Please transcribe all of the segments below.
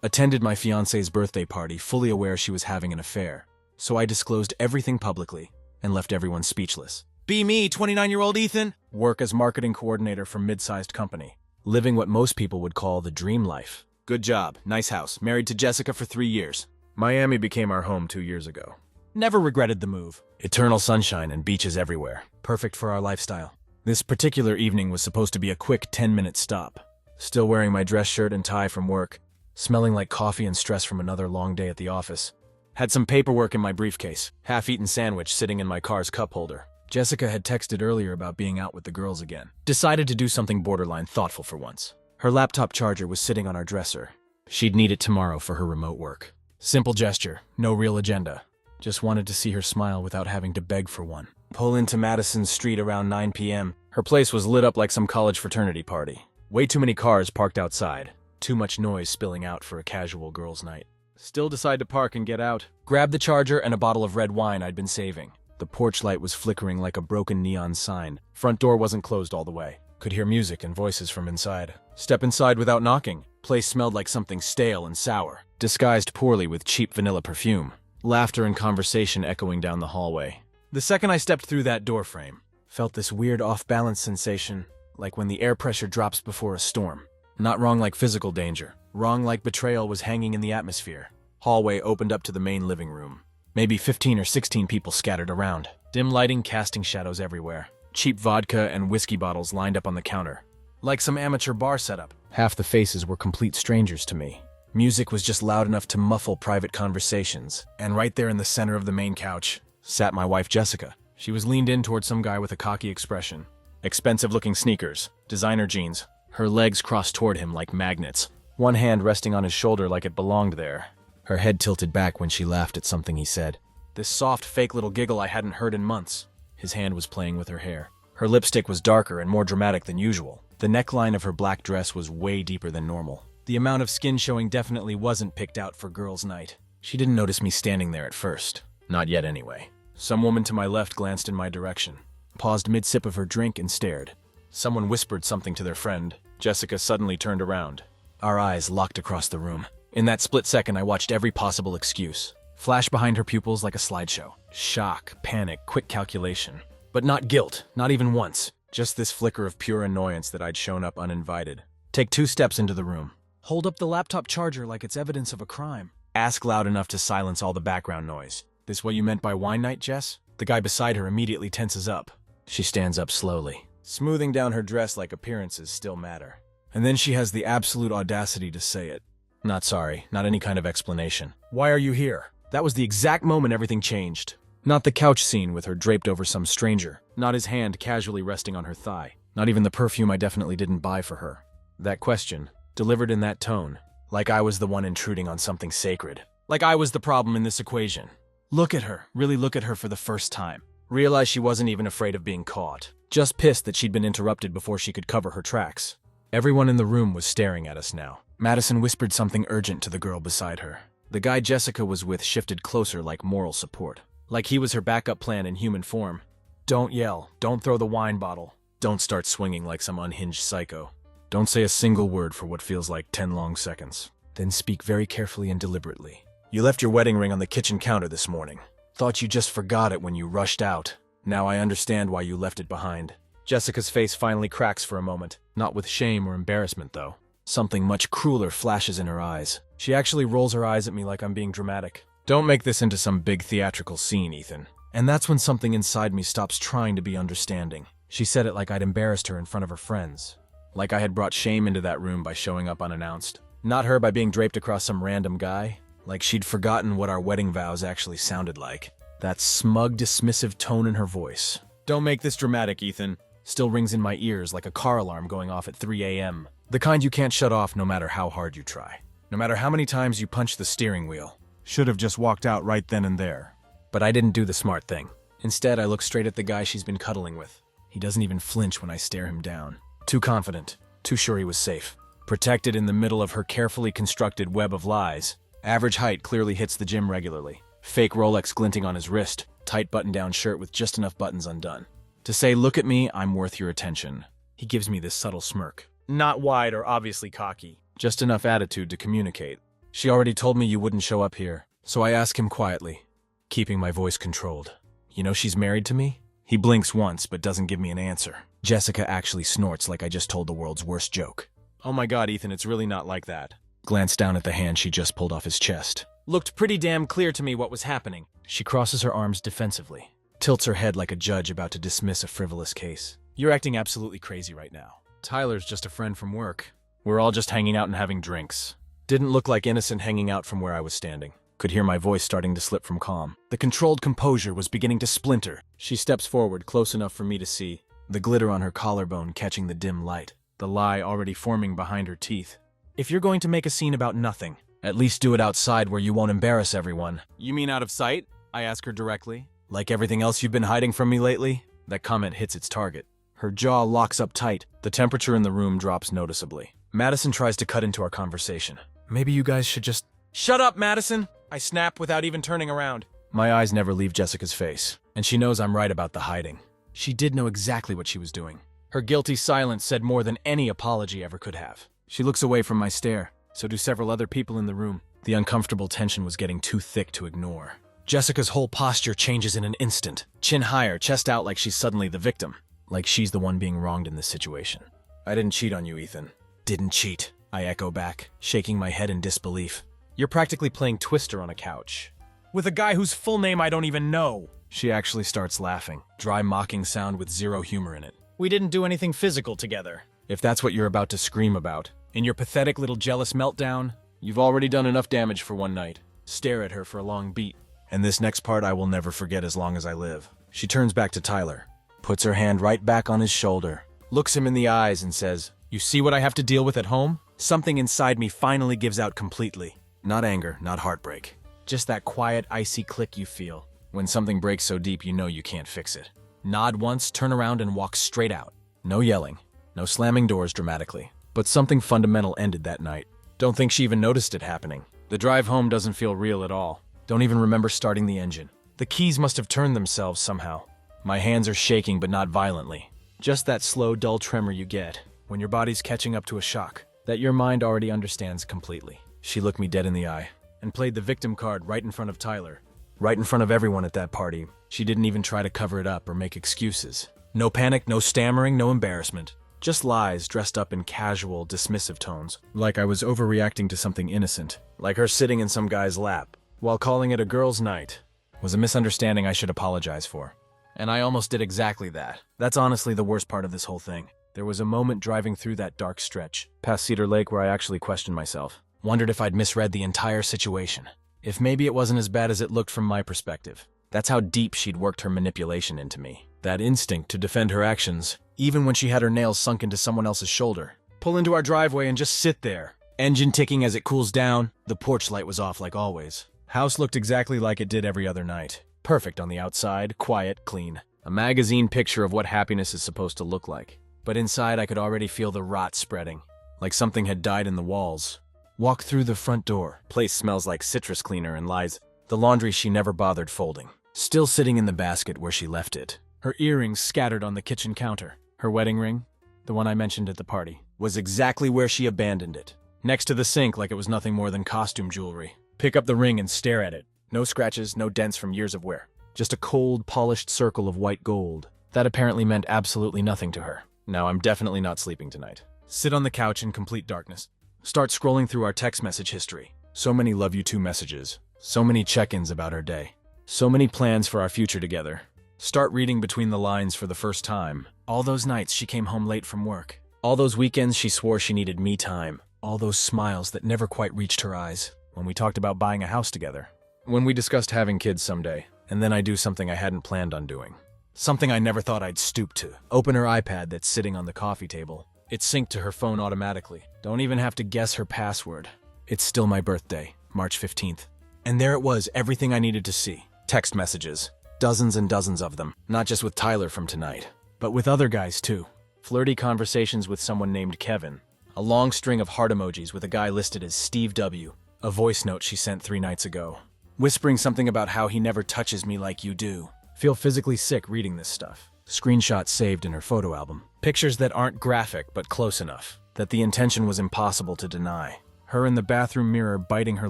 Attended my fiancé's birthday party, fully aware she was having an affair. So I disclosed everything publicly and left everyone speechless. Be me, 29-year-old Ethan. Work as marketing coordinator for mid-sized company. Living what most people would call the dream life. Good job, nice house, married to Jessica for 3 years. Miami became our home 2 years ago. Never regretted the move. Eternal sunshine and beaches everywhere. Perfect for our lifestyle. This particular evening was supposed to be a quick 10-minute stop. Still wearing my dress shirt and tie from work, smelling like coffee and stress from another long day at the office. Had some paperwork in my briefcase, half-eaten sandwich sitting in my car's cup holder. Jessica had texted earlier about being out with the girls again. Decided to do something borderline thoughtful for once. Her laptop charger was sitting on our dresser. She'd need it tomorrow for her remote work. Simple gesture, no real agenda. Just wanted to see her smile without having to beg for one. Pull into Madison Street around 9 p.m. Her place was lit up like some college fraternity party. Way too many cars parked outside. Too much noise spilling out for a casual girls' night. Still decide to park and get out. Grab the charger and a bottle of red wine I'd been saving. The porch light was flickering like a broken neon sign. Front door wasn't closed all the way. Could hear music and voices from inside. Step inside without knocking. Place smelled like something stale and sour, disguised poorly with cheap vanilla perfume. Laughter and conversation echoing down the hallway. The second I stepped through that doorframe, felt this weird off-balance sensation, like when the air pressure drops before a storm. Not wrong like physical danger. Wrong like betrayal was hanging in the atmosphere. Hallway opened up to the main living room. Maybe 15 or 16 people scattered around. Dim lighting casting shadows everywhere. Cheap vodka and whiskey bottles lined up on the counter. Like some amateur bar setup. Half the faces were complete strangers to me. Music was just loud enough to muffle private conversations. And right there in the center of the main couch sat my wife Jessica. She was leaned in towards some guy with a cocky expression. Expensive-looking sneakers, designer jeans. Her legs crossed toward him like magnets. One hand resting on his shoulder like it belonged there. Her head tilted back when she laughed at something he said. This soft, fake little giggle I hadn't heard in months. His hand was playing with her hair. Her lipstick was darker and more dramatic than usual. The neckline of her black dress was way deeper than normal. The amount of skin showing definitely wasn't picked out for girls' night. She didn't notice me standing there at first. Not yet, anyway. Some woman to my left glanced in my direction, paused mid-sip of her drink and stared. Someone whispered something to their friend. Jessica suddenly turned around. Our eyes locked across the room. In that split second, I watched every possible excuse flash behind her pupils like a slideshow. Shock, panic, quick calculation. But not guilt, not even once. Just this flicker of pure annoyance that I'd shown up uninvited. Take 2 steps into the room. Hold up the laptop charger like it's evidence of a crime. Ask loud enough to silence all the background noise. This what you meant by wine night, Jess? The guy beside her immediately tenses up. She stands up slowly, smoothing down her dress like appearances still matter. And then she has the absolute audacity to say it. Not sorry, not any kind of explanation. Why are you here? That was the exact moment everything changed. Not the couch scene with her draped over some stranger. Not his hand casually resting on her thigh. Not even the perfume I definitely didn't buy for her. That question, delivered in that tone, like I was the one intruding on something sacred. Like I was the problem in this equation. Look at her, really look at her for the first time. Realize she wasn't even afraid of being caught. Just pissed that she'd been interrupted before she could cover her tracks. Everyone in the room was staring at us now. Madison whispered something urgent to the girl beside her. The guy Jessica was with shifted closer like moral support. Like he was her backup plan in human form. Don't yell. Don't throw the wine bottle. Don't start swinging like some unhinged psycho. Don't say a single word for what feels like 10 long seconds. Then speak very carefully and deliberately. You left your wedding ring on the kitchen counter this morning. Thought you just forgot it when you rushed out. Now I understand why you left it behind. Jessica's face finally cracks for a moment. Not with shame or embarrassment, though. Something much crueler flashes in her eyes. She actually rolls her eyes at me like I'm being dramatic. Don't make this into some big theatrical scene, Ethan. And that's when something inside me stops trying to be understanding. She said it like I'd embarrassed her in front of her friends. Like I had brought shame into that room by showing up unannounced. Not her by being draped across some random guy. Like she'd forgotten what our wedding vows actually sounded like. That smug, dismissive tone in her voice. Don't make this dramatic, Ethan. Still rings in my ears like a car alarm going off at 3 a.m. The kind you can't shut off no matter how hard you try. No matter how many times you punch the steering wheel. Should have just walked out right then and there. But I didn't do the smart thing. Instead, I look straight at the guy she's been cuddling with. He doesn't even flinch when I stare him down. Too confident. Too sure he was safe. Protected in the middle of her carefully constructed web of lies. Average height clearly hits the gym regularly. Fake Rolex glinting on his wrist. Tight button-down shirt with just enough buttons undone. To say, look at me, I'm worth your attention. He gives me this subtle smirk. Not wide or obviously cocky. Just enough attitude to communicate. She already told me you wouldn't show up here, so I ask him quietly, keeping my voice controlled. You know she's married to me? He blinks once but doesn't give me an answer. Jessica actually snorts like I just told the world's worst joke. Oh my god, Ethan, it's really not like that. Glanced down at the hand she just pulled off his chest. Looked pretty damn clear to me what was happening. She crosses her arms defensively, tilts her head like a judge about to dismiss a frivolous case. You're acting absolutely crazy right now. Tyler's just a friend from work. We're all just hanging out and having drinks. Didn't look like innocent hanging out from where I was standing. Could hear my voice starting to slip from calm. The controlled composure was beginning to splinter. She steps forward close enough for me to see, the glitter on her collarbone catching the dim light, the lie already forming behind her teeth. If you're going to make a scene about nothing, at least do it outside where you won't embarrass everyone. You mean out of sight? I ask her directly. Like everything else you've been hiding from me lately? That comment hits its target. Her jaw locks up tight. The temperature in the room drops noticeably. Madison tries to cut into our conversation. Maybe you guys should just... Shut up, Madison! I snap without even turning around. My eyes never leave Jessica's face, and she knows I'm right about the hiding. She did know exactly what she was doing. Her guilty silence said more than any apology ever could have. She looks away from my stare, so do several other people in the room. The uncomfortable tension was getting too thick to ignore. Jessica's whole posture changes in an instant. Chin higher, chest out like she's suddenly the victim. Like she's the one being wronged in this situation. I didn't cheat on you, Ethan. Didn't cheat, I echo back, shaking my head in disbelief. You're practically playing Twister on a couch. With a guy whose full name I don't even know. She actually starts laughing, dry mocking sound with zero humor in it. We didn't do anything physical together. If that's what you're about to scream about, in your pathetic little jealous meltdown, you've already done enough damage for one night. Stare at her for a long beat. And this next part I will never forget as long as I live. She turns back to Tyler, puts her hand right back on his shoulder, looks him in the eyes and says, You see what I have to deal with at home? Something inside me finally gives out completely. Not anger, not heartbreak. Just that quiet, icy click you feel. When something breaks so deep you know you can't fix it. Nod once, turn around and walk straight out. No yelling, no slamming doors dramatically. But something fundamental ended that night. Don't think she even noticed it happening. The drive home doesn't feel real at all. Don't even remember starting the engine. The keys must have turned themselves somehow. My hands are shaking but not violently. Just that slow, dull tremor you get when your body's catching up to a shock that your mind already understands completely. She looked me dead in the eye and played the victim card right in front of Tyler. Right in front of everyone at that party. She didn't even try to cover it up or make excuses. No panic, no stammering, no embarrassment. Just lies dressed up in casual, dismissive tones. Like I was overreacting to something innocent. Like her sitting in some guy's lap while calling it a girls' night was a misunderstanding I should apologize for. And I almost did exactly that. That's honestly the worst part of this whole thing. There was a moment driving through that dark stretch, past Cedar Lake, where I actually questioned myself. Wondered if I'd misread the entire situation. If maybe it wasn't as bad as it looked from my perspective. That's how deep she'd worked her manipulation into me. That instinct to defend her actions, even when she had her nails sunk into someone else's shoulder. Pull into our driveway and just sit there. Engine ticking as it cools down. The porch light was off like always. House looked exactly like it did every other night. Perfect on the outside, quiet, clean. A magazine picture of what happiness is supposed to look like. But inside I could already feel the rot spreading. Like something had died in the walls. Walk through the front door. Place smells like citrus cleaner and lies. The laundry she never bothered folding. Still sitting in the basket where she left it. Her earrings scattered on the kitchen counter. Her wedding ring, the one I mentioned at the party, was exactly where she abandoned it. Next to the sink like it was nothing more than costume jewelry. Pick up the ring and stare at it. No scratches, no dents from years of wear. Just a cold, polished circle of white gold. That apparently meant absolutely nothing to her. Now I'm definitely not sleeping tonight. Sit on the couch in complete darkness. Start scrolling through our text message history. So many love you too messages. So many check-ins about our day. So many plans for our future together. Start reading between the lines for the first time. All those nights she came home late from work. All those weekends she swore she needed me time. All those smiles that never quite reached her eyes. When we talked about buying a house together. When we discussed having kids someday. And then I do something I hadn't planned on doing. Something I never thought I'd stoop to. Open her iPad that's sitting on the coffee table. It's synced to her phone automatically. Don't even have to guess her password. It's still my birthday, March 15th. And there it was, everything I needed to see. Text messages. Dozens and dozens of them. Not just with Tyler from tonight, but with other guys too. Flirty conversations with someone named Kevin. A long string of heart emojis with a guy listed as Steve W. A voice note she sent 3 nights ago. Whispering something about how he never touches me like you do. Feel physically sick reading this stuff. Screenshots saved in her photo album. Pictures that aren't graphic but close enough that the intention was impossible to deny. Her in the bathroom mirror biting her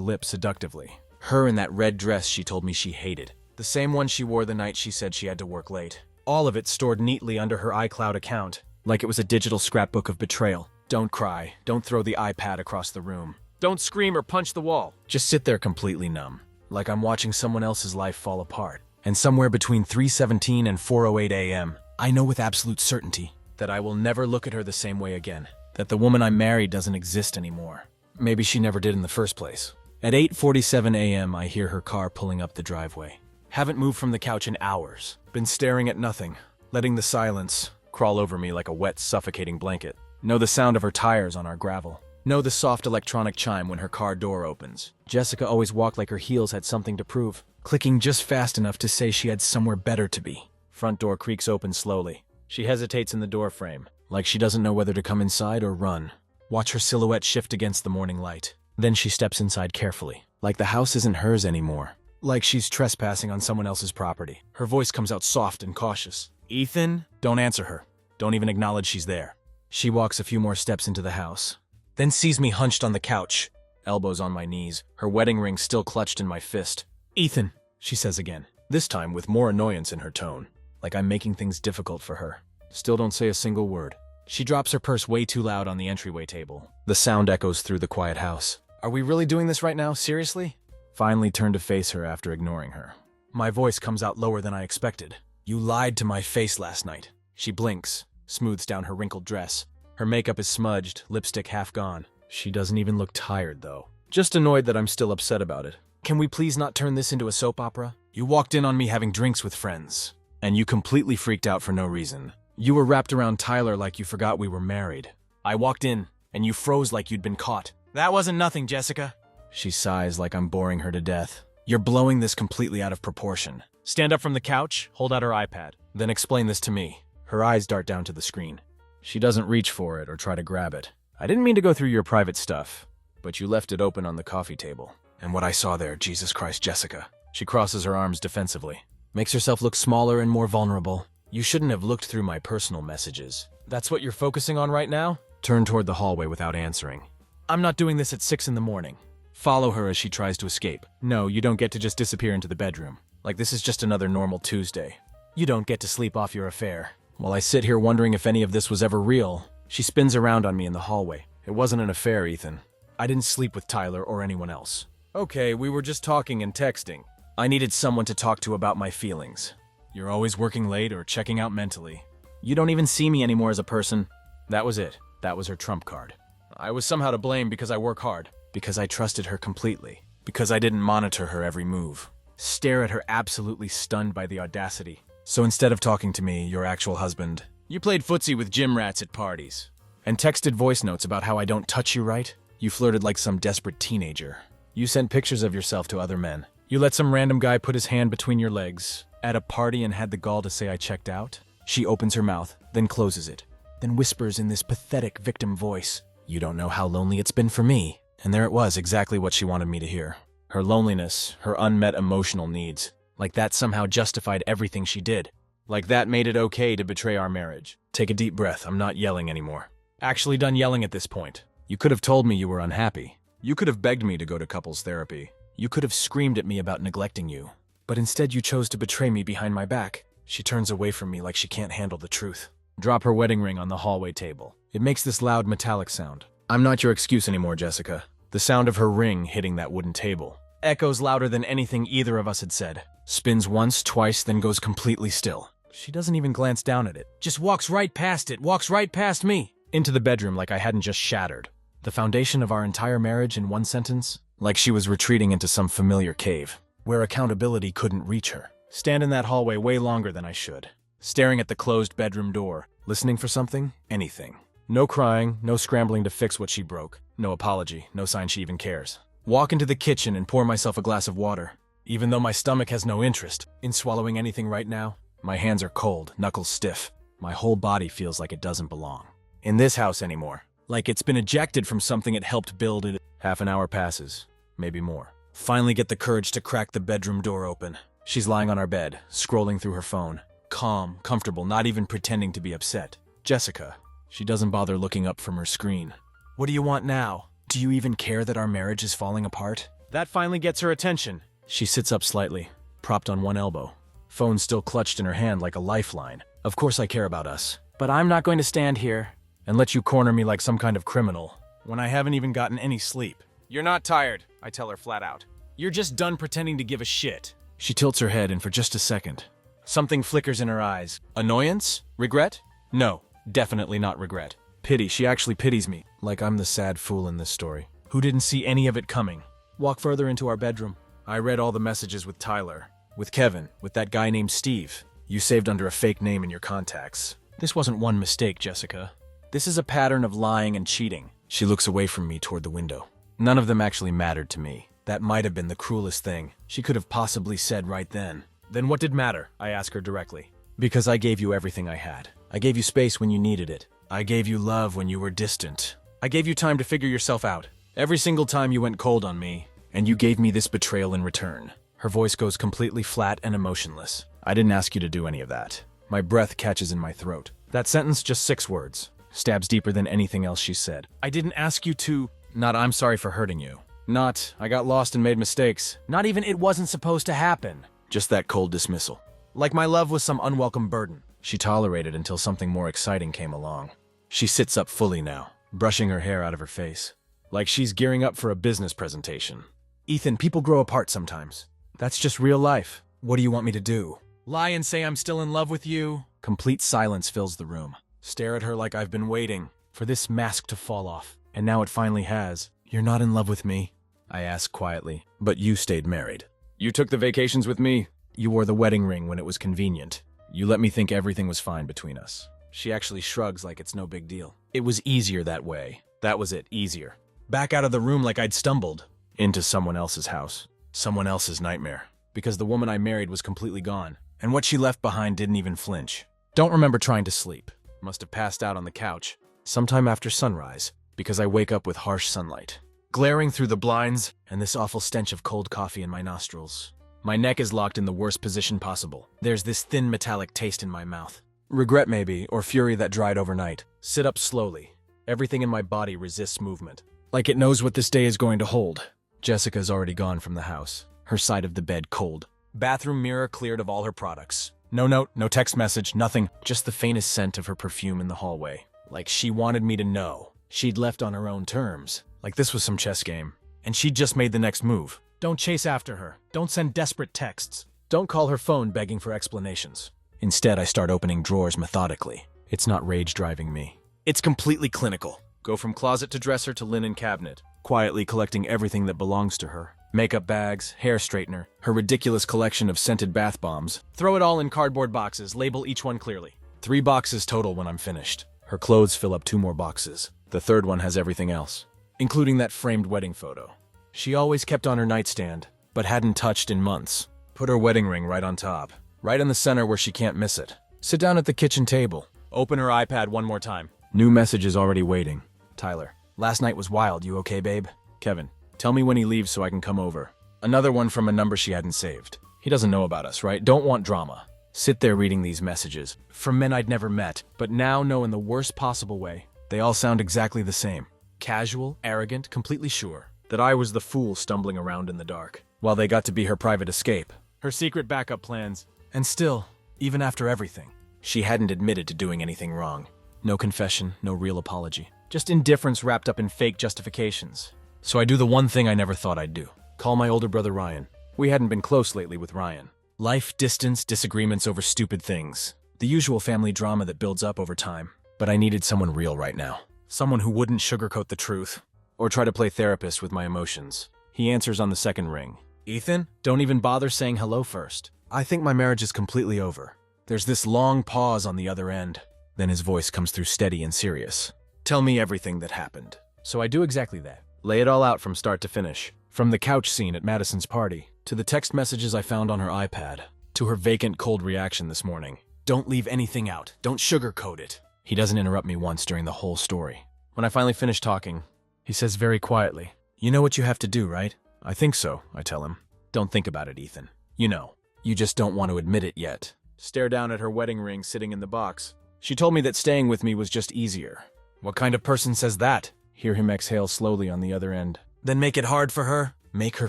lip seductively. Her in that red dress she told me she hated. The same one she wore the night she said she had to work late. All of it stored neatly under her iCloud account, like it was a digital scrapbook of betrayal. Don't cry. Don't throw the iPad across the room. Don't scream or punch the wall. Just sit there completely numb, like I'm watching someone else's life fall apart. And somewhere between 3:17 and 4:08 a.m., I know with absolute certainty that I will never look at her the same way again. That the woman I married doesn't exist anymore. Maybe she never did in the first place. At 8:47 a.m., I hear her car pulling up the driveway. Haven't moved from the couch in hours. Been staring at nothing, letting the silence crawl over me like a wet, suffocating blanket. Know the sound of her tires on our gravel. Know the soft electronic chime when her car door opens. Jessica always walked like her heels had something to prove, clicking just fast enough to say she had somewhere better to be. Front door creaks open slowly. She hesitates in the door frame, like she doesn't know whether to come inside or run. Watch her silhouette shift against the morning light. Then she steps inside carefully, like the house isn't hers anymore. Like she's trespassing on someone else's property. Her voice comes out soft and cautious. Ethan? Don't answer her. Don't even acknowledge she's there. She walks a few more steps into the house, then sees me hunched on the couch, elbows on my knees, her wedding ring still clutched in my fist. Ethan, she says again, this time with more annoyance in her tone, like I'm making things difficult for her. Still don't say a single word. She drops her purse way too loud on the entryway table. The sound echoes through the quiet house. Are we really doing this right now? Seriously? Finally turn to face her after ignoring her. My voice comes out lower than I expected. You lied to my face last night. She blinks, smooths down her wrinkled dress. Her makeup is smudged, lipstick half gone. She doesn't even look tired, though. Just annoyed that I'm still upset about it. Can we please not turn this into a soap opera? You walked in on me having drinks with friends, and you completely freaked out for no reason. You were wrapped around Tyler like you forgot we were married. I walked in, and you froze like you'd been caught. That wasn't nothing, Jessica. She sighs like I'm boring her to death. You're blowing this completely out of proportion. Stand up from the couch, hold out her iPad, then explain this to me. Her eyes dart down to the screen. She doesn't reach for it or try to grab it. I didn't mean to go through your private stuff, but you left it open on the coffee table. And what I saw there, Jesus Christ, Jessica. She crosses her arms defensively, makes herself look smaller and more vulnerable. You shouldn't have looked through my personal messages. That's what you're focusing on right now? Turn toward the hallway without answering. I'm not doing this at 6 in the morning. Follow her as she tries to escape. No, you don't get to just disappear into the bedroom. Like this is just another normal Tuesday. You don't get to sleep off your affair. While I sit here wondering if any of this was ever real, she spins around on me in the hallway. It wasn't an affair, Ethan. I didn't sleep with Tyler or anyone else. Okay, we were just talking and texting. I needed someone to talk to about my feelings. You're always working late or checking out mentally. You don't even see me anymore as a person. That was it. That was her trump card. I was somehow to blame because I work hard. Because I trusted her completely. Because I didn't monitor her every move. Stare at her absolutely stunned by the audacity. So instead of talking to me, your actual husband, you played footsie with gym rats at parties. And texted voice notes about how I don't touch you right. You flirted like some desperate teenager. You sent pictures of yourself to other men. You let some random guy put his hand between your legs at a party and had the gall to say I checked out. She opens her mouth, then closes it, then whispers in this pathetic victim voice, you don't know how lonely it's been for me. And there it was, exactly what she wanted me to hear. Her loneliness, her unmet emotional needs. Like that somehow justified everything she did. Like that made it okay to betray our marriage. Take a deep breath, I'm not yelling anymore. Actually done yelling at this point. You could have told me you were unhappy. You could have begged me to go to couples therapy. You could have screamed at me about neglecting you. But instead you chose to betray me behind my back. She turns away from me like she can't handle the truth. Drop her wedding ring on the hallway table. It makes this loud metallic sound. I'm not your excuse anymore, Jessica. The sound of her ring hitting that wooden table echoes louder than anything either of us had said. Spins once, twice, then goes completely still. She doesn't even glance down at it. Just walks right past it, walks right past me. Into the bedroom like I hadn't just shattered. The foundation of our entire marriage in one sentence? Like she was retreating into some familiar cave, where accountability couldn't reach her. Stand in that hallway way longer than I should. Staring at the closed bedroom door. Listening for something? Anything. No crying, no scrambling to fix what she broke. No apology, no sign she even cares. Walk into the kitchen and pour myself a glass of water. Even though my stomach has no interest in swallowing anything right now, my hands are cold, knuckles stiff. My whole body feels like it doesn't belong in this house anymore. Like it's been ejected from something it helped build. Half an hour passes, maybe more. Finally get the courage to crack the bedroom door open. She's lying on our bed, scrolling through her phone. Calm, comfortable, not even pretending to be upset. Jessica. She doesn't bother looking up from her screen. What do you want now? Do you even care that our marriage is falling apart? That finally gets her attention. She sits up slightly, propped on one elbow. Phone still clutched in her hand like a lifeline. Of course I care about us. But I'm not going to stand here and let you corner me like some kind of criminal when I haven't even gotten any sleep. You're not tired, I tell her flat out. You're just done pretending to give a shit. She tilts her head, and for just a second, something flickers in her eyes. Annoyance? Regret? No, definitely not regret. Pity. She actually pities me, like I'm the sad fool in this story, who didn't see any of it coming. Walk further into our bedroom. I read all the messages with Tyler, with Kevin, with that guy named Steve. You saved under a fake name in your contacts. This wasn't one mistake, Jessica. This is a pattern of lying and cheating. She looks away from me toward the window. None of them actually mattered to me. That might have been the cruelest thing she could have possibly said right then. Then what did matter? I ask her directly. Because I gave you everything I had. I gave you space when you needed it. I gave you love when you were distant. I gave you time to figure yourself out. Every single time you went cold on me, and you gave me this betrayal in return. Her voice goes completely flat and emotionless. I didn't ask you to do any of that. My breath catches in my throat. That sentence, just 6 words, stabs deeper than anything else she said. I didn't ask you to... Not I'm sorry for hurting you. Not I got lost and made mistakes. Not even it wasn't supposed to happen. Just that cold dismissal. Like my love was some unwelcome burden. She tolerated until something more exciting came along. She sits up fully now, brushing her hair out of her face, like she's gearing up for a business presentation. Ethan, people grow apart sometimes. That's just real life. What do you want me to do? Lie and say I'm still in love with you? Complete silence fills the room. Stare at her like I've been waiting for this mask to fall off. And now it finally has. You're not in love with me? I ask quietly. But you stayed married. You took the vacations with me. You wore the wedding ring when it was convenient. You let me think everything was fine between us. She actually shrugs like it's no big deal. It was easier that way. That was it, easier. Back out of the room like I'd stumbled into someone else's house. Someone else's nightmare. Because the woman I married was completely gone. And what she left behind didn't even flinch. Don't remember trying to sleep. Must have passed out on the couch. Sometime after sunrise. Because I wake up with harsh sunlight. Glaring through the blinds, and this awful stench of cold coffee in my nostrils. My neck is locked in the worst position possible. There's this thin metallic taste in my mouth. Regret maybe, or fury that dried overnight. Sit up slowly. Everything in my body resists movement. Like it knows what this day is going to hold. Jessica's already gone from the house. Her side of the bed cold. Bathroom mirror cleared of all her products. No note, no text message, nothing. Just the faintest scent of her perfume in the hallway. Like she wanted me to know. She'd left on her own terms. Like this was some chess game. And she'd just made the next move. Don't chase after her. Don't send desperate texts. Don't call her phone begging for explanations. Instead, I start opening drawers methodically. It's not rage driving me. It's completely clinical. Go from closet to dresser to linen cabinet, quietly collecting everything that belongs to her. Makeup bags, hair straightener, her ridiculous collection of scented bath bombs. Throw it all in cardboard boxes, label each one clearly. 3 boxes total when I'm finished. Her clothes fill up 2 more boxes. The third one has everything else, including that framed wedding photo. She always kept on her nightstand, but hadn't touched in months. Put her wedding ring right on top, right in the center where she can't miss it. Sit down at the kitchen table. Open her iPad one more time. New messages already waiting. Tyler, last night was wild. You okay, babe? Kevin, tell me when he leaves so I can come over. Another one from a number she hadn't saved. He doesn't know about us, right? Don't want drama. Sit there reading these messages. From men I'd never met, but now know in the worst possible way. They all sound exactly the same. Casual, arrogant, completely sure that I was the fool stumbling around in the dark, while they got to be her private escape, her secret backup plans. And still, even after everything, she hadn't admitted to doing anything wrong. No confession, no real apology. Just indifference wrapped up in fake justifications. So I do the one thing I never thought I'd do. Call my older brother Ryan. We hadn't been close lately with Ryan. Life, distance, disagreements over stupid things. The usual family drama that builds up over time. But I needed someone real right now. Someone who wouldn't sugarcoat the truth. Or try to play therapist with my emotions. He answers on the second ring. Ethan, don't even bother saying hello first. I think my marriage is completely over. There's this long pause on the other end. Then his voice comes through steady and serious. Tell me everything that happened. So I do exactly that. Lay it all out from start to finish. From the couch scene at Madison's party, to the text messages I found on her iPad, to her vacant cold reaction this morning. Don't leave anything out. Don't sugarcoat it. He doesn't interrupt me once during the whole story. When I finally finish talking, he says very quietly, "You know what you have to do, right?" "I think so," I tell him. "Don't think about it, Ethan. You know. You just don't want to admit it yet." Stare down at her wedding ring sitting in the box. She told me that staying with me was just easier. What kind of person says that? Hear him exhale slowly on the other end. Then make it hard for her. Make her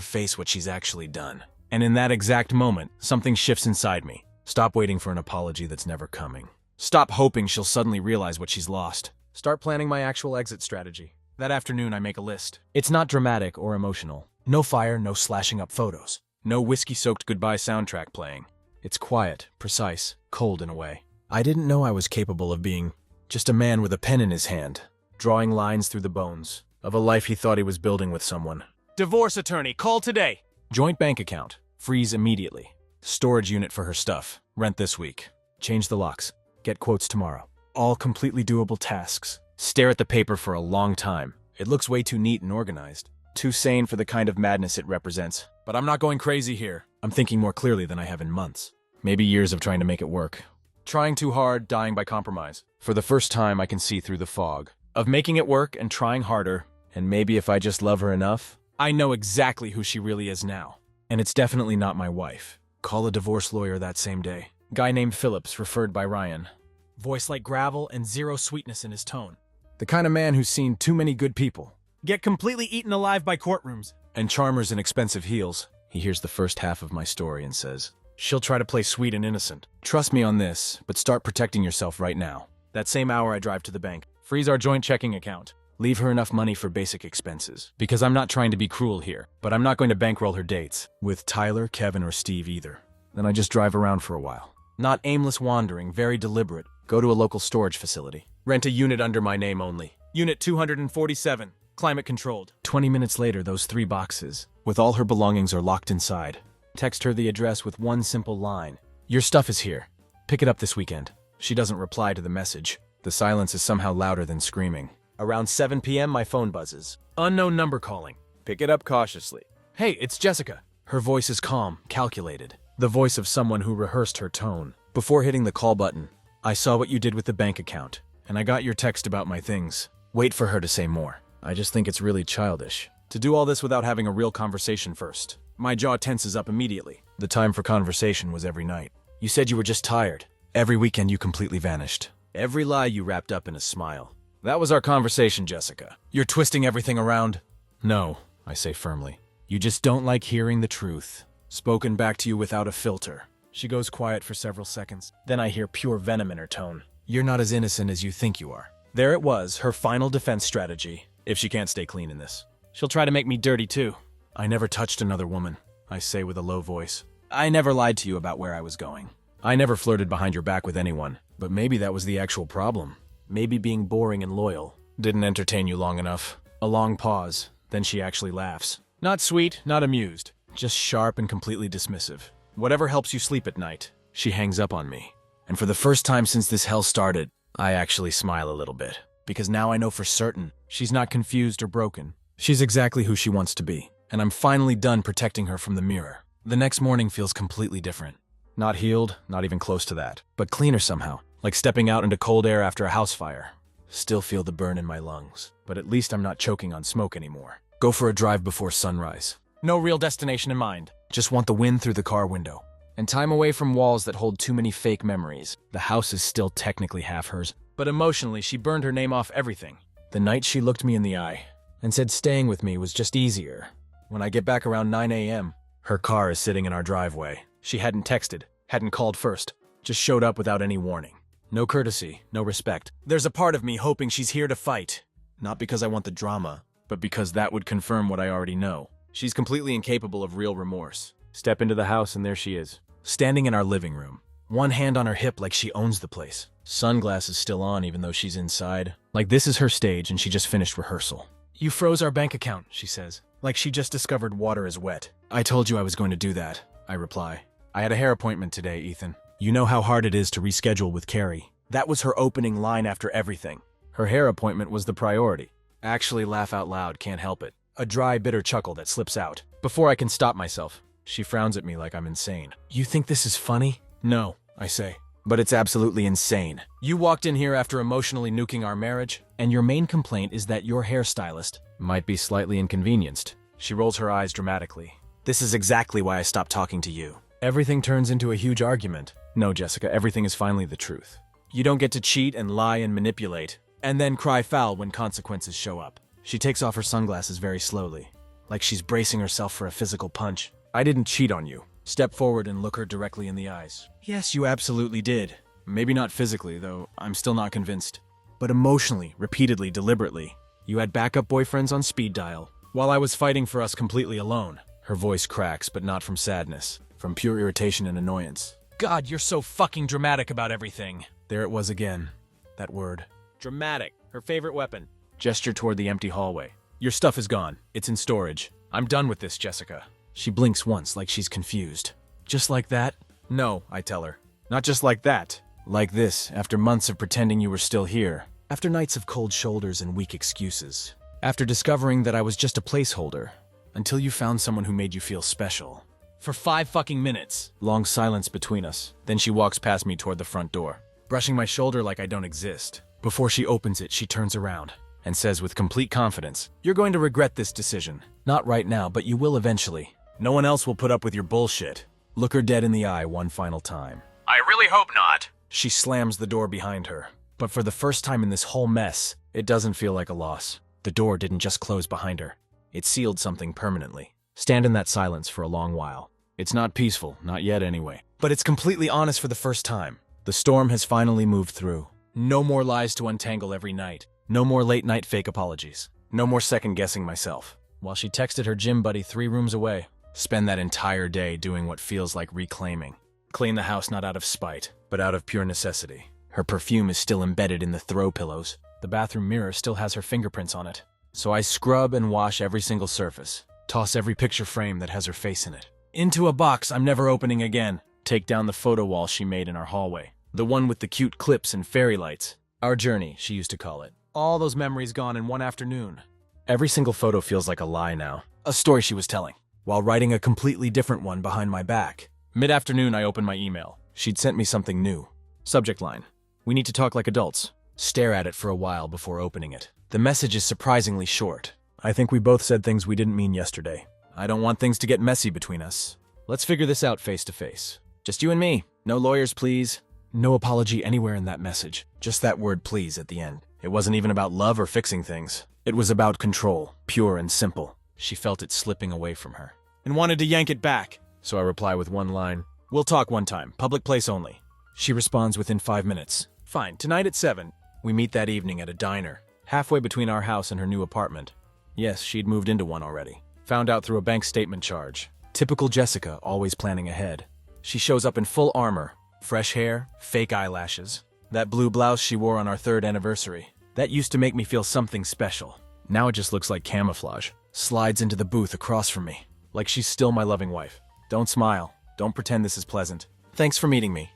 face what she's actually done. And in that exact moment, something shifts inside me. Stop waiting for an apology that's never coming. Stop hoping she'll suddenly realize what she's lost. Start planning my actual exit strategy. That afternoon, I make a list. It's not dramatic or emotional. No fire, no slashing up photos. No whiskey-soaked goodbye soundtrack playing. It's quiet, precise, cold in a way. I didn't know I was capable of being just a man with a pen in his hand, drawing lines through the bones of a life he thought he was building with someone. Divorce attorney, call today! Joint bank account, freeze immediately. Storage unit for her stuff, rent this week. Change the locks, get quotes tomorrow. All completely doable tasks. Stare at the paper for a long time. It looks way too neat and organized. Too sane for the kind of madness it represents. But I'm not going crazy here. I'm thinking more clearly than I have in months. Maybe years of trying to make it work. Trying too hard, dying by compromise. For the first time, I can see through the fog of making it work and trying harder, and maybe if I just love her enough, I know exactly who she really is now. And it's definitely not my wife. Call a divorce lawyer that same day. Guy named Phillips, referred by Ryan. Voice like gravel and zero sweetness in his tone. The kind of man who's seen too many good people get completely eaten alive by courtrooms and charmers in expensive heels. He hears the first half of my story and says, "She'll try to play sweet and innocent. Trust me on this, but start protecting yourself right now." That same hour, I drive to the bank. Freeze our joint checking account. Leave her enough money for basic expenses. Because I'm not trying to be cruel here, but I'm not going to bankroll her dates with Tyler, Kevin, or Steve either. Then I just drive around for a while. Not aimless wandering, very deliberate. Go to a local storage facility. Rent a unit under my name only. Unit 247, climate controlled. 20 minutes later, those 3 boxes, with all her belongings, are locked inside. Text her the address with one simple line. "Your stuff is here. Pick it up this weekend." She doesn't reply to the message. The silence is somehow louder than screaming. Around 7 p.m., my phone buzzes. Unknown number calling. Pick it up cautiously. "Hey, it's Jessica." Her voice is calm, calculated. The voice of someone who rehearsed her tone. Before hitting the call button, "I saw what you did with the bank account, and I got your text about my things." Wait for her to say more. I just think it's really childish to do all this without having a real conversation first. My jaw tenses up immediately. The time for conversation was every night. "You said you were just tired. Every weekend you completely vanished. Every lie you wrapped up in a smile." That was our conversation, Jessica. You're twisting everything around. "No," I say firmly. "You just don't like hearing the truth. Spoken back to you without a filter." She goes quiet for several seconds. Then I hear pure venom in her tone. "You're not as innocent as you think you are." There it was, her final defense strategy. If she can't stay clean in this, she'll try to make me dirty too. "I never touched another woman," I say with a low voice. "I never lied to you about where I was going. I never flirted behind your back with anyone. But maybe that was the actual problem. Maybe being boring and loyal didn't entertain you long enough." A long pause, then she actually laughs. Not sweet, not amused, just sharp and completely dismissive. "Whatever helps you sleep at night." She hangs up on me. And for the first time since this hell started, I actually smile a little bit. Because now I know for certain she's not confused or broken. She's exactly who she wants to be. And I'm finally done protecting her from the mirror. The next morning feels completely different. Not healed, not even close to that, but cleaner somehow. Like stepping out into cold air after a house fire. Still feel the burn in my lungs, but at least I'm not choking on smoke anymore. Go for a drive before sunrise. No real destination in mind. Just want the wind through the car window. And time away from walls that hold too many fake memories. The house is still technically half hers, but emotionally she burned her name off everything. The night she looked me in the eye and said staying with me was just easier. When I get back around 9 a.m., her car is sitting in our driveway. She hadn't texted, hadn't called first, just showed up without any warning. No courtesy, no respect. There's a part of me hoping she's here to fight. Not because I want the drama, but because that would confirm what I already know. She's completely incapable of real remorse. Step into the house and there she is, standing in our living room. One hand on her hip like she owns the place. Sunglasses still on even though she's inside. Like this is her stage and she just finished rehearsal. "You froze our bank account," she says. Like she just discovered water is wet. "I told you I was going to do that," I reply. "I had a hair appointment today, Ethan. You know how hard it is to reschedule with Carrie." That was her opening line after everything. Her hair appointment was the priority. Actually laugh out loud, can't help it. A dry, bitter chuckle that slips out. Before I can stop myself, she frowns at me like I'm insane. "You think this is funny?" "No," I say. "But it's absolutely insane. You walked in here after emotionally nuking our marriage, and your main complaint is that your hairstylist might be slightly inconvenienced." She rolls her eyes dramatically. "This is exactly why I stopped talking to you." Everything turns into a huge argument. "No, Jessica, everything is finally the truth. You don't get to cheat and lie and manipulate, and then cry foul when consequences show up." She takes off her sunglasses very slowly, like she's bracing herself for a physical punch. I didn't cheat on you. Step forward and look her directly in the eyes. Yes, you absolutely did. Maybe not physically, though I'm still not convinced. But emotionally, repeatedly, deliberately. You had backup boyfriends on speed dial, while I was fighting for us completely alone. Her voice cracks, but not from sadness, from pure irritation and annoyance. God, you're so fucking dramatic about everything. There it was again. That word. Dramatic. Her favorite weapon. Gesture toward the empty hallway. Your stuff is gone. It's in storage. I'm done with this, Jessica. She blinks once like she's confused. Just like that? No, I tell her. Not just like that. Like this, after months of pretending you were still here. After nights of cold shoulders and weak excuses. After discovering that I was just a placeholder. Until you found someone who made you feel special. For 5 fucking minutes. Long silence between us. Then she walks past me toward the front door, brushing my shoulder like I don't exist. Before she opens it, she turns around and says with complete confidence, "You're going to regret this decision. Not right now, but you will eventually. No one else will put up with your bullshit." Look her dead in the eye one final time. I really hope not. She slams the door behind her. But for the first time in this whole mess, it doesn't feel like a loss. The door didn't just close behind her. It sealed something permanently. Stand in that silence for a long while. It's not peaceful, not yet anyway. But it's completely honest for the first time. The storm has finally moved through. No more lies to untangle every night. No more late-night fake apologies. No more second-guessing myself. While she texted her gym buddy 3 rooms away, spend that entire day doing what feels like reclaiming. Clean the house not out of spite, but out of pure necessity. Her perfume is still embedded in the throw pillows. The bathroom mirror still has her fingerprints on it. So I scrub and wash every single surface. Toss every picture frame that has her face in it. Into a box I'm never opening again. Take down the photo wall she made in our hallway. The one with the cute clips and fairy lights. Our journey, she used to call it. All those memories gone in one afternoon. Every single photo feels like a lie now. A story she was telling, while writing a completely different one behind my back. Mid-afternoon, I opened my email. She'd sent me something new. Subject line: "We need to talk like adults." Stare at it for a while before opening it. The message is surprisingly short. "I think we both said things we didn't mean yesterday. I don't want things to get messy between us. Let's figure this out face to face. Just you and me. No lawyers, please." No apology anywhere in that message. Just that word please at the end. It wasn't even about love or fixing things. It was about control, pure and simple. She felt it slipping away from her and wanted to yank it back. So I reply with one line: "We'll talk one time, public place only." She responds within 5 minutes. "Fine, tonight at 7. We meet that evening at a diner, halfway between our house and her new apartment. Yes, she'd moved into one already. Found out through a bank statement charge. Typical Jessica, always planning ahead. She shows up in full armor. Fresh hair, fake eyelashes. That blue blouse she wore on our 3rd anniversary. That used to make me feel something special. Now it just looks like camouflage. Slides into the booth across from me, like she's still my loving wife. "Don't smile. Don't pretend this is pleasant. Thanks for meeting me,"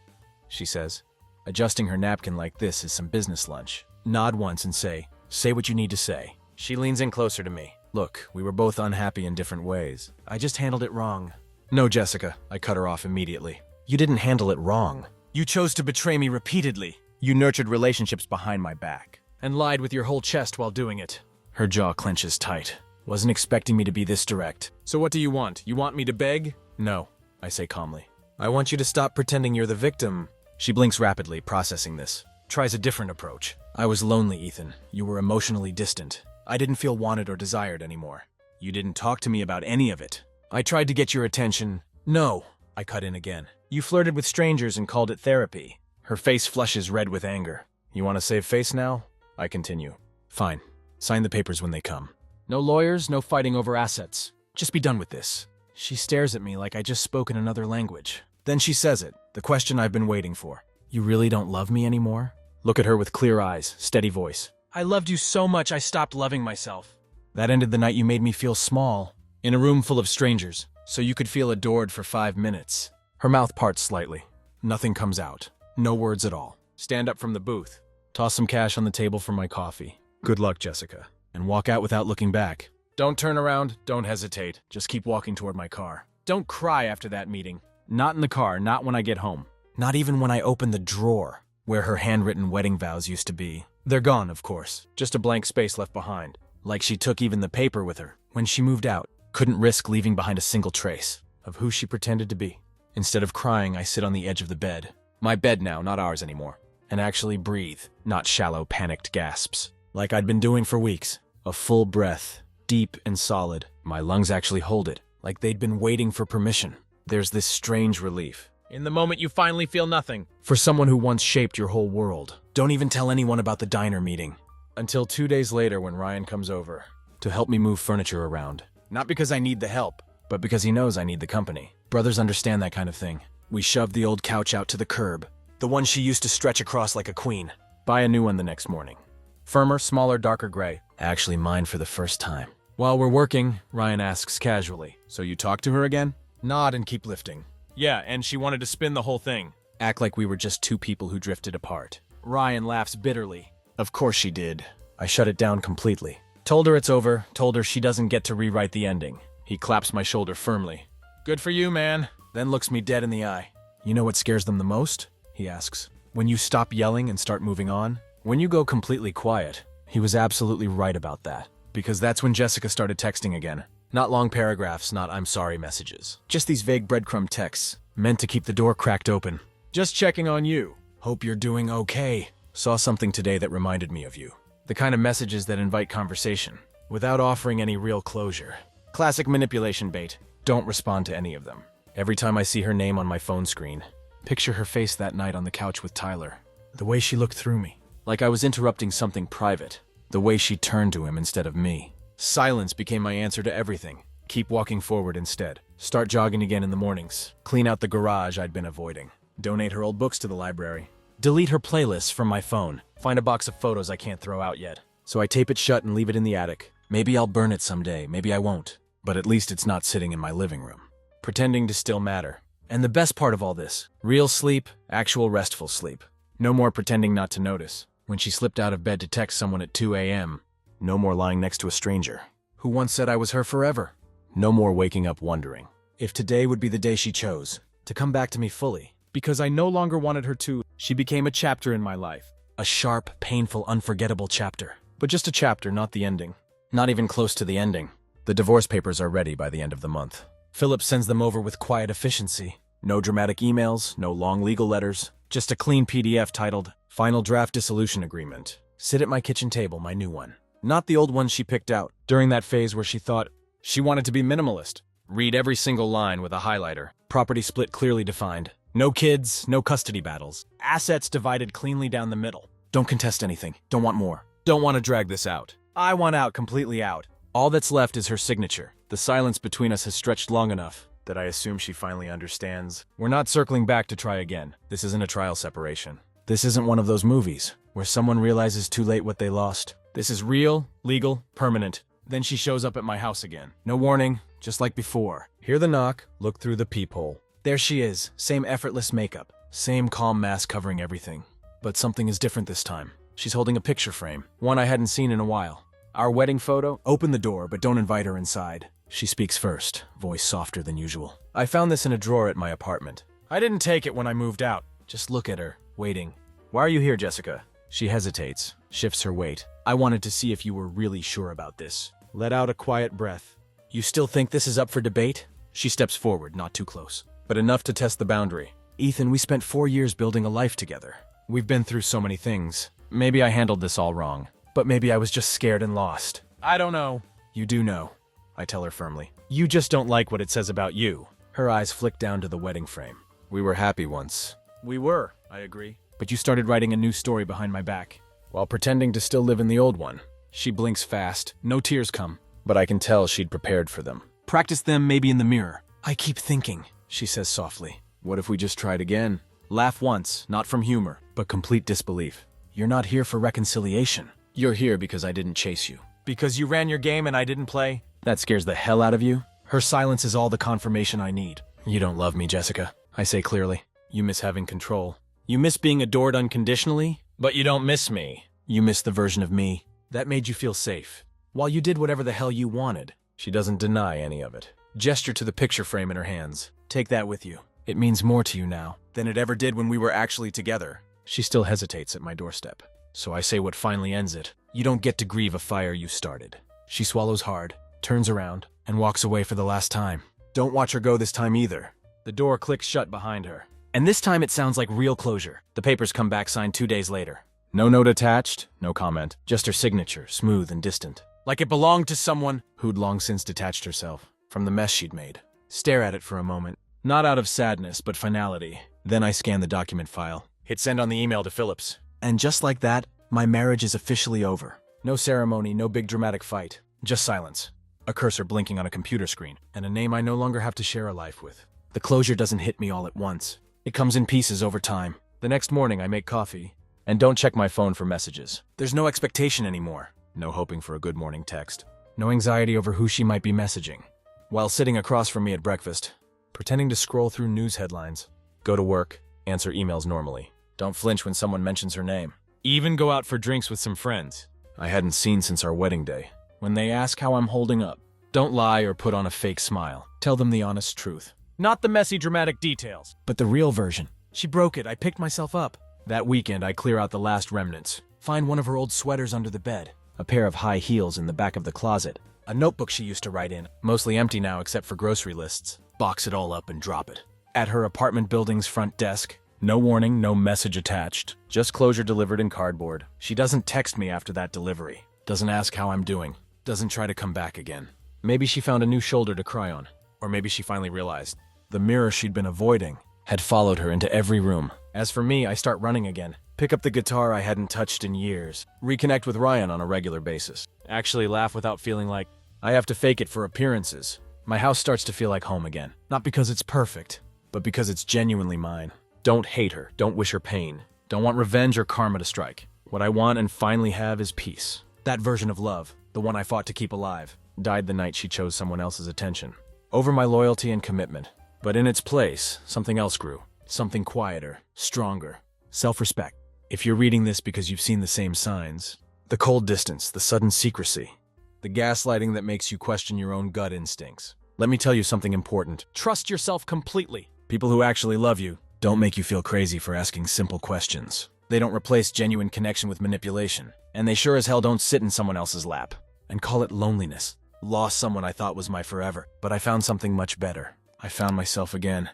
she says. Adjusting her napkin like this is some business lunch. Nod once and say what you need to say. She leans in closer to me. "Look, we were both unhappy in different ways. I just handled it wrong." "No, Jessica," I cut her off immediately. "You didn't handle it wrong. You chose to betray me repeatedly. You nurtured relationships behind my back, and lied with your whole chest while doing it." Her jaw clenches tight. Wasn't expecting me to be this direct. "So what do you want? You want me to beg?" "No," I say calmly. "I want you to stop pretending you're the victim." She blinks rapidly, processing this. Tries a different approach. "I was lonely, Ethan. You were emotionally distant. I didn't feel wanted or desired anymore. You didn't talk to me about any of it. I tried to get your attention." "No," I cut in again. "You flirted with strangers and called it therapy." Her face flushes red with anger. "You want to save face now?" I continue. "Fine. Sign the papers when they come. No lawyers, no fighting over assets. Just be done with this." She stares at me like I just spoke in another language. Then she says it, the question I've been waiting for. "You really don't love me anymore?" Look at her with clear eyes, steady voice. "I loved you so much I stopped loving myself. That ended the night you made me feel small, in a room full of strangers, so you could feel adored for 5 minutes." Her mouth parts slightly. Nothing comes out. No words at all. Stand up from the booth. Toss some cash on the table for my coffee. "Good luck, Jessica." And walk out without looking back. Don't turn around, don't hesitate. Just keep walking toward my car. Don't cry after that meeting. Not in the car, not when I get home. Not even when I open the drawer, where her handwritten wedding vows used to be. They're gone, of course. Just a blank space left behind. Like she took even the paper with her. When she moved out, couldn't risk leaving behind a single trace of who she pretended to be. Instead of crying, I sit on the edge of the bed. My bed now, not ours anymore. And actually breathe, not shallow, panicked gasps. Like I'd been doing for weeks. A full breath, deep and solid. My lungs actually hold it, like they'd been waiting for permission. There's this strange relief. In the moment you finally feel nothing. For someone who once shaped your whole world. Don't even tell anyone about the diner meeting. Until 2 days later when Ryan comes over to help me move furniture around. Not because I need the help, but because he knows I need the company. Brothers understand that kind of thing. We shoved the old couch out to the curb. The one she used to stretch across like a queen. Buy a new one the next morning. Firmer, smaller, darker gray. Actually mine for the first time. While we're working, Ryan asks casually, "So you talked to her again?" Nod and keep lifting. "Yeah, and she wanted to spin the whole thing." Act like we were just two people who drifted apart. Ryan laughs bitterly. "Of course she did." I shut it down completely. Told her it's over, told her she doesn't get to rewrite the ending. He claps my shoulder firmly. "Good for you, man." Then looks me dead in the eye. "You know what scares them the most?" he asks. "When you stop yelling and start moving on? When you go completely quiet." He was absolutely right about that. Because that's when Jessica started texting again. Not long paragraphs, not "I'm sorry" messages. Just these vague breadcrumb texts, meant to keep the door cracked open. "Just checking on you. Hope you're doing okay. Saw something today that reminded me of you." The kind of messages that invite conversation, without offering any real closure. Classic manipulation bait. Don't respond to any of them. Every time I see her name on my phone screen, picture her face that night on the couch with Tyler. The way she looked through me, like I was interrupting something private. The way she turned to him instead of me. Silence became my answer to everything. Keep walking forward instead. Start jogging again in the mornings. Clean out the garage I'd been avoiding. Donate her old books to the library. Delete her playlists from my phone. Find a box of photos I can't throw out yet. So I tape it shut and leave it in the attic. Maybe I'll burn it someday, maybe I won't. But at least it's not sitting in my living room. Pretending to still matter. And the best part of all this, real sleep, actual restful sleep. No more pretending not to notice. When she slipped out of bed to text someone at 2 a.m. No more lying next to a stranger, who once said I was her forever. No more waking up wondering if today would be the day she chose to come back to me fully. Because I no longer wanted her to. She became a chapter in my life. A sharp, painful, unforgettable chapter. But just a chapter, not the ending. Not even close to the ending. The divorce papers are ready by the end of the month. Philip sends them over with quiet efficiency. No dramatic emails, no long legal letters. Just a clean PDF titled, "Final Draft Dissolution Agreement." Sit at my kitchen table, my new one. Not the old one she picked out during that phase where she thought she wanted to be minimalist. Read every single line with a highlighter. Property split clearly defined. No kids, no custody battles. Assets divided cleanly down the middle. Don't contest anything. Don't want more. Don't want to drag this out. I want out, completely out. All that's left is her signature. The silence between us has stretched long enough that I assume she finally understands. We're not circling back to try again. This isn't a trial separation. This isn't one of those movies where someone realizes too late what they lost. This is real, legal, permanent. Then she shows up at my house again. No warning, just like before. Hear the knock, look through the peephole. There she is, same effortless makeup, same calm mask covering everything. But something is different this time. She's holding a picture frame, one I hadn't seen in a while. Our wedding photo? Open the door, but don't invite her inside. She speaks first, voice softer than usual. I found this in a drawer at my apartment. I didn't take it when I moved out. Just look at her, waiting. Why are you here, Jessica? She hesitates, shifts her weight. I wanted to see if you were really sure about this. Let out a quiet breath. You still think this is up for debate? She steps forward, not too close, but enough to test the boundary. Ethan, we spent 4 years building a life together. We've been through so many things. Maybe I handled this all wrong, but maybe I was just scared and lost. I don't know. You do know, I tell her firmly. You just don't like what it says about you. Her eyes flick down to the wedding frame. We were happy once. We were, I agree. But you started writing a new story behind my back, while pretending to still live in the old one. She blinks fast. No tears come, but I can tell she'd prepared for them. Practice them maybe in the mirror. I keep thinking, she says softly. What if we just tried again? Laugh once, not from humor, but complete disbelief. You're not here for reconciliation. You're here because I didn't chase you. Because you ran your game and I didn't play? That scares the hell out of you? Her silence is all the confirmation I need. You don't love me, Jessica, I say clearly. You miss having control. You miss being adored unconditionally, but you don't miss me. You miss the version of me that made you feel safe, while you did whatever the hell you wanted. She doesn't deny any of it. Gesture to the picture frame in her hands. Take that with you. It means more to you now than it ever did when we were actually together. She still hesitates at my doorstep. So I say what finally ends it. You don't get to grieve a fire you started. She swallows hard, turns around, and walks away for the last time. Don't watch her go this time either. The door clicks shut behind her. And this time it sounds like real closure. The papers come back signed 2 days later. No note attached, no comment. Just her signature, smooth and distant. like it belonged to someone who'd long since detached herself from the mess she'd made. Stare at it for a moment, not out of sadness, but finality. Then I scan the document file, hit send on the email to Phillips. And just like that, my marriage is officially over. No ceremony, no big dramatic fight, just silence. A cursor blinking on a computer screen, and a name I no longer have to share a life with. The closure doesn't hit me all at once. It comes in pieces over time. The next morning I make coffee, and don't check my phone for messages. There's no expectation anymore. No hoping for a good morning text. No anxiety over who she might be messaging. While sitting across from me at breakfast, pretending to scroll through news headlines. Go to work, answer emails normally. Don't flinch when someone mentions her name. Even go out for drinks with some friends I hadn't seen since our wedding day. When they ask how I'm holding up, don't lie or put on a fake smile. Tell them the honest truth. Not the messy, dramatic details, but the real version. She broke it, I picked myself up. That weekend, I clear out the last remnants. Find one of her old sweaters under the bed. A pair of high heels in the back of the closet. A notebook she used to write in, mostly empty now except for grocery lists. Box it all up and drop it. At her apartment building's front desk. No warning, no message attached. Just closure delivered in cardboard. She doesn't text me after that delivery. Doesn't ask how I'm doing. Doesn't try to come back again. Maybe she found a new shoulder to cry on. Or maybe she finally realized the mirror she'd been avoiding had followed her into every room. As for me, I start running again. Pick up the guitar I hadn't touched in years. Reconnect with Ryan on a regular basis. Actually laugh without feeling like I have to fake it for appearances. My house starts to feel like home again. Not because it's perfect, but because it's genuinely mine. Don't hate her. Don't wish her pain. Don't want revenge or karma to strike. What I want and finally have is peace. That version of love, the one I fought to keep alive, died the night she chose someone else's attention. Over my loyalty and commitment. But in its place, something else grew. Something quieter, stronger. Self-respect. If you're reading this because you've seen the same signs, the cold distance, the sudden secrecy, the gaslighting that makes you question your own gut instincts, let me tell you something important. Trust yourself completely. People who actually love you don't make you feel crazy for asking simple questions. They don't replace genuine connection with manipulation. And they sure as hell don't sit in someone else's lap and call it loneliness. Lost someone I thought was my forever, but I found something much better. I found myself again.